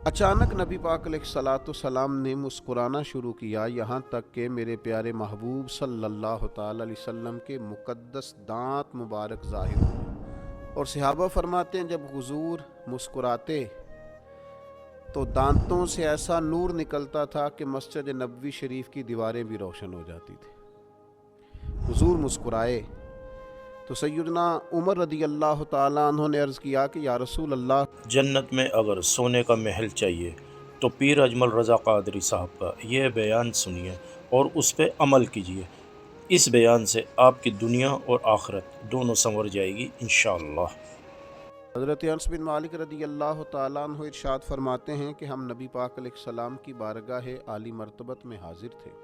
अचानक नबी पाक अलैहिस्सलाम ने मुस्कुराना शुरू किया, यहाँ तक कि मेरे प्यारे महबूब सल्लल्लाहु ताला अलैहि वसल्लम के मुक़द्दस दांत मुबारक ज़ाहिर हुए। और सहाबा फरमाते हैं जब हुजूर मुस्कुराते तो दांतों से ऐसा नूर निकलता था कि मस्जिद नबवी शरीफ की दीवारें भी रोशन हो जाती थी। हुजूर मुस्कुराए तो सैयदना उमर रदी अल्लाह ताला अन्हु ने अर्ज़ किया कि या रसूल अल्लाह, जन्नत में अगर सोने का महल चाहिए तो पीर अजमल रज़ा क़ादरी साहब का यह बयान सुनिए और उस पर अमल कीजिए। इस बयान से आपकी दुनिया और आखिरत दोनों संवर जाएगी इंशाअल्लाह। हज़रत अनस बिन मालिक रदी अल्लाह ताला अन्हु इरशाद फरमाते हैं कि हम नबी पाक अलैहिस्सलाम की बारगाह आली मर्तबत में हाजिर थे।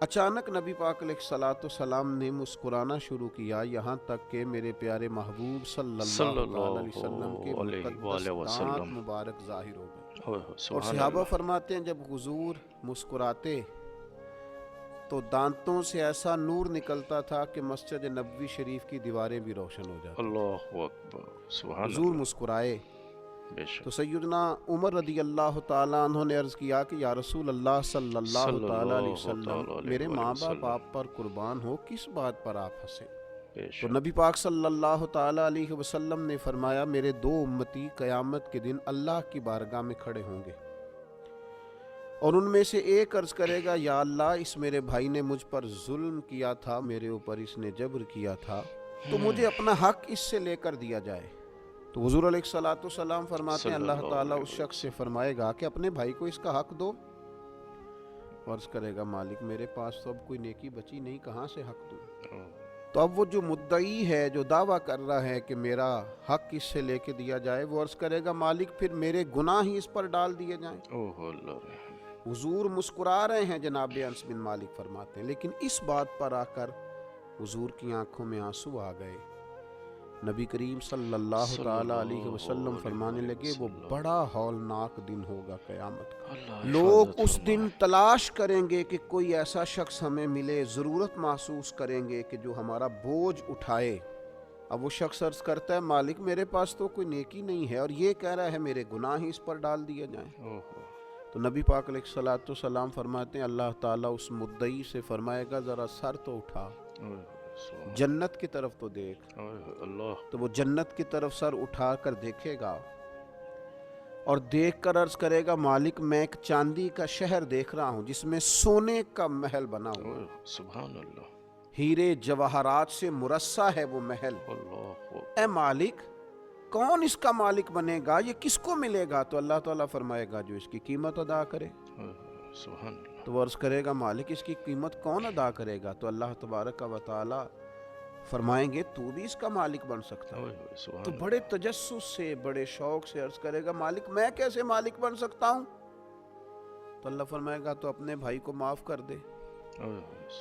अचानक नबी पाक अलैहिस्सलाम ने मुस्कुराना शुरू किया, यहाँ तक कि मेरे प्यारे महबूब सल्लल्लाहु अलैहि वसल्लम के मुक़द्दस दांत मुबारक ज़ाहिर हो गए। और सहाबा फरमाते हैं जब हुजूर मुस्कुराते तो दांतों से ऐसा नूर निकलता था कि मस्जिद नबवी शरीफ की दीवारें भी रोशन हो जाती। अल्लाहु अकबर, सुभान हुजूर अल्लाह। मुस्कुराए बेशक तो सैयदना उमर रदी अल्लाह ताला अन्हु ने अर्ज़ किया कि या रसूल अल्लाह सल्लल्लाहु ताला अलैहि वसल्लम, मेरे माँ बाप आप पर कुर्बान हो, किस बात पर आप हंसे? तो बेशक नबी पाक सल्लल्लाहु ताला अलैहि वसल्लम ने फरमाया, मेरे दो उम्मती क़यामत के दिन अल्लाह की बारगाह में खड़े होंगे और उनमें से एक अर्ज़ करेगा, या अल्लाह, इस मेरे भाई ने मुझ पर जुल्म किया था, मेरे ऊपर इसने जबर किया था, तो मुझे अपना हक इससे लेकर दिया जाए। तो हुजूर अलैहिस्सलाम फरमाते हैं अल्लाह ताला उस शख्स से फरमाएगा कि अपने भाई को इसका हक दो। अर्ज़ करेगा, मालिक मेरे पास तो अब कोई नेकी बची नहीं, कहाँ से हक दूँ? तो अब वो जो मुद्दई है, जो दावा कर रहा है कि मेरा हक इससे लेके दिया जाए, वो अर्ज़ करेगा, मालिक फिर मेरे गुनाह ही इस पर डाल दिए जाएं। ओह अल्लाह। हुजूर मुस्कुरा रहे हैं, जनाब अनस बिन मालिक फरमाते हैं, लेकिन इस बात पर आकर हुजूर की आंखों में आंसू आ गए। नबी करीम सल्लल्लाहु ताला अलैहि वसल्लम फरमाने लगे, वो बड़ा हौलनाक दिन होगा क़यामत का। लोग उस दिन तलाश करेंगे कि कोई ऐसा शख्स हमें मिले, ज़रूरत महसूस करेंगे कि जो हमारा बोझ उठाए। अब वो शख्स अर्ज़ करता है, मालिक मेरे पास तो कोई नेकी नहीं है, और ये कह रहा है मेरे गुनाह ही इस पर डाल दिए जाएं। तो नबी पाक अलैहिस्सलाम फरमाते हैं अल्लाह ताला उस मुद्दई से फरमाएगा, ज़रा सर तो उठा, जन्नत की तरफ तो देख। अल्लाह। तो वो जन्नत की तरफ सर उठा कर देखेगा और देख कर अर्ज़ करेगा, मालिक मैं एक चांदी का शहर देख रहा हूँ जिसमें सोने का महल बना हुआ है, सुभान अल्लाह। हीरे जवाहरात से मुरस्सा है वो महल। ए मालिक, कौन इसका मालिक बनेगा, ये किसको मिलेगा? तो अल्लाह ताला फरमाएगा, जो इसकी कीमत अदा करे। सुभान अल्लाह। तो वो अर्ज़ करेगा, मालिक इसकी कीमत कौन अदा करेगा? तो अल्लाह तबारक व तआला फरमाएंगे, तू भी इसका मालिक बन सकता है। तो बड़े तजस्सुस से, बड़े शौक से अर्ज़ करेगा, मालिक मैं कैसे मालिक बन सकता हूँ? तो अल्लाह फरमाएगा, तो अपने भाई को माफ़ कर दे,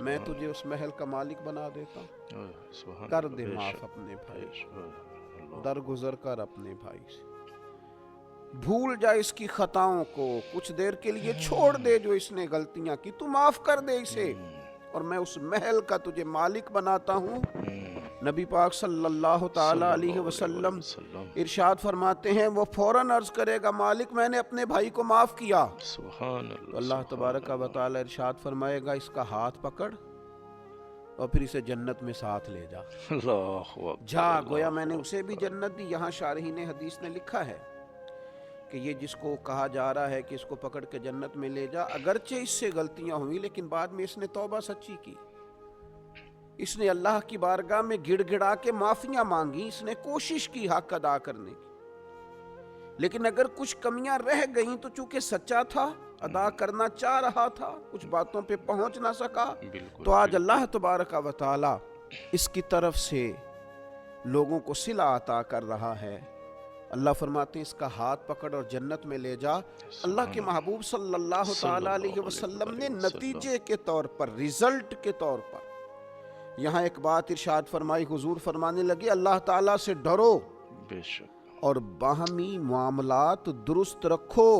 मैं तुझे उस महल का मालिक बना देता हूँ। कर दे माफ़ अपने भाई, दरगुजर कर अपने भाई से, भूल जा इसकी खताओं को, कुछ देर के लिए छोड़ दे जो इसने गलतियां की, तू माफ कर दे इसे, और मैं उस महल का तुझे मालिक बनाता हूँ। नबी पाक सल्लल्लाहु ताला अलैहि वसल्लम इरशाद फरमाते हैं, वो फौरन अर्ज करेगा, मालिक मैंने अपने भाई को माफ किया। तो अल्लाह तबारक व तआला इरशाद फरमाएगा, इसका हाथ पकड़ और फिर इसे जन्नत में साथ ले जा। जा, गोया मैंने उसे भी जन्नत दी। यहाँ शारहीन हदीस ने लिखा है कि ये जिसको कहा जा रहा है कि इसको पकड़ के जन्नत में ले जा, अगरचे इससे गलतियां हुई लेकिन बाद में इसने तौबा सच्ची की, इसने अल्लाह की बारगाह में गिड़गिड़ा के माफियां मांगी, इसने कोशिश की हक अदा करने की, लेकिन अगर कुछ कमियां रह गईं तो चूंकि सच्चा था, अदा करना चाह रहा था, कुछ बातों पे पहुंच ना सका, तो आज अल्लाह तबारक व तआला इसकी तरफ से लोगों को सिला अता कर रहा है। अल्लाह फरमाते हैं, इसका हाथ पकड़ और जन्नत में ले जा। अल्लाह के महबूब सल्लल्लाहु ताला अलैहि वसल्लम ने नतीजे के तौर पर, रिजल्ट के तौर पर यहाँ एक बात इरशाद फरमाई। हुजूर फरमाने लगे, अल्लाह ताला से डरो और बाहमी मामलात दुरुस्त रखो,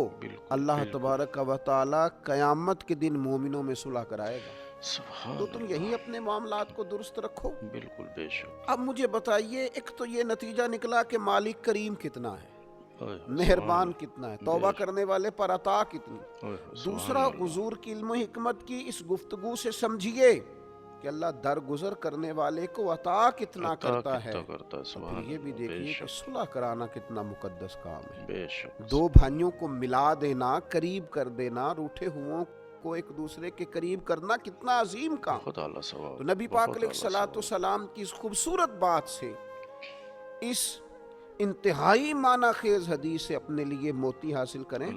अल्लाह तबारक व तआला क़यामत के दिन मोमिनों में सुलह कराएगा। तो तुम यही अपने मामलात को दुरुस्त रखो। बिल्कुल बेशक। अब मुझे बताइए, एक तो ये नतीजा निकला कि मालिक करीम कितना है, مہربان کتنا ہے، توبہ کرنے والے پر عطا کتنی۔ دوسرا، حضور کی علم و حکمت کی اس گفتگو سے سمجھیے کہ اللہ درگزر کرنے والے کو عطا کتنا کرتا ہے۔ پھر یہ بھی دیکھیے کہ صلح کرانا کتنا مقدس کام ہے، دو بھائیوں کو ملا دینا، قریب کر دینا، روٹھے ہوں کو ایک دوسرے کے قریب کرنا کتنا عظیم کام۔ تو نبی پاک علیہ الصلوۃ والسلام کی اس خوبصورت بات سے، اس انتہائی معنی خیز حدیث سے اپنے لیے موتی حاصل کریں،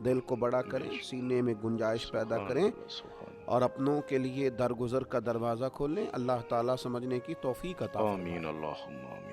دل کو بڑا کریں، سینے میں گنجائش پیدا کریں اور اپنوں کے لیے درگزر کا دروازہ کھولیں۔ اللہ تعالیٰ سمجھنے کی توفیق عطا فرمائے۔ آمین اللہم آمین۔